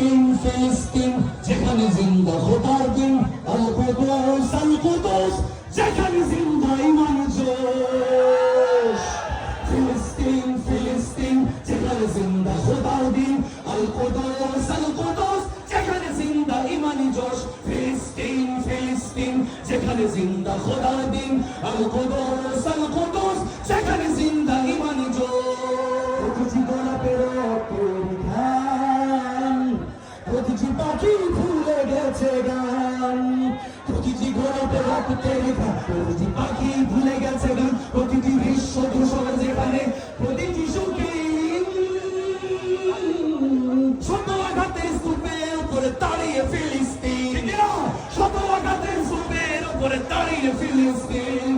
ফিলিস্তিন ফিলিস্তিন যেখানে জিন্দা খোদার দিন, আল কুদস যেখানে জিন্দা ইমান জোশ। ফিলিস্তিন ফিলিস্তিন যেখানে জিন্দা খোদার দিন, আল কুদস যেখানে জিন্দা ইমানি জোশ। ফিলিস্তিন ফিলিস্তিন যেখানে জিন্দা খোদার দিন, আল কুদস যেখানে জিন্দা ইমানি জোশ। প্রতিটি গোলাপের ঘ্রাণ, প্রতিটি পাখি ভুলে গেছে গান, প্রতিটি গোলাপের রক্তের ঘ্রাণ, প্রতিটি পাখি ভুলে গেছে গান, প্রতিটি বিশ্ব ধূসর যেখানে প্রতিটি সুখী শত আঘাতের স্তূপের উপরে দাঁড়িয়ে ফিলিস্তিন, শত আঘাতের স্তূপের উপরে দাঁড়িয়ে ফিলিস্তিন।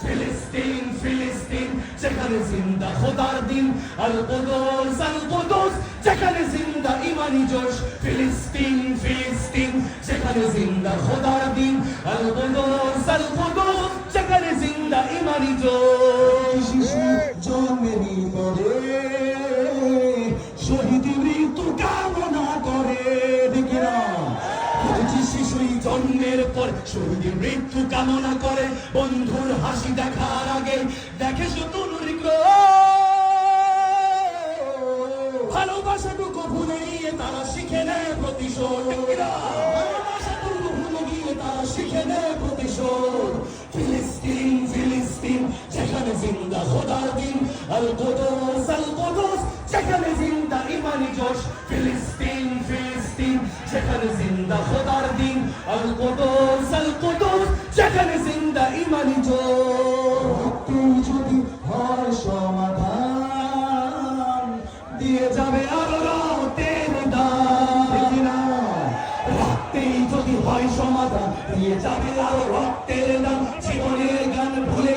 ফিলিস্তিন ফিলিস্তিন যেখানে জিন্দা খোদার দিন, আল কুদস যেখানে জিন্দা ইমানি জোশ। ফিলিস্তিন ফিলিস্তিন যেখানে জিন্দা খোদার দিন, আল কুদস যেখানে জিন্দা ইমানি জোশ। শিশু জন্মেরই পরে শহীদ মৃত্যু কামনা করে, দেখি না প্রতিটি শিশুই জন্মের পর শহীদ মৃত্যু কামনা করে। বন্ধুর হাসি দেখার আগে দেখে শত্রুর ভালোবাসাটুকু ভুলে গিয়ে তারা শিখে নেয় প্রতিশোধ, ভালোবাসাটুকু ভুলে গিয়ে তারা শিখে নেয় প্রতিশোধ। ফিলিস্তিন ফিলিস্তিন যেখানে জিন্দা খোদার দিন, আল কুদস যেখানে জিন্দা ইমানি জোশ। ফিলিস্তিন ফিলিস্তিন যেখানে জিন্দা খোদার দিন, আল কুদস যেখানে জিন্দা ইমানি জোশ। যদি হয় সমাধান দিয়ে যাবে আরো রক্তের দান, রক্তেই যদি হয় সমাধান দিয়ে যাবে আরো রক্তের দান। জীবনের গান ভুলে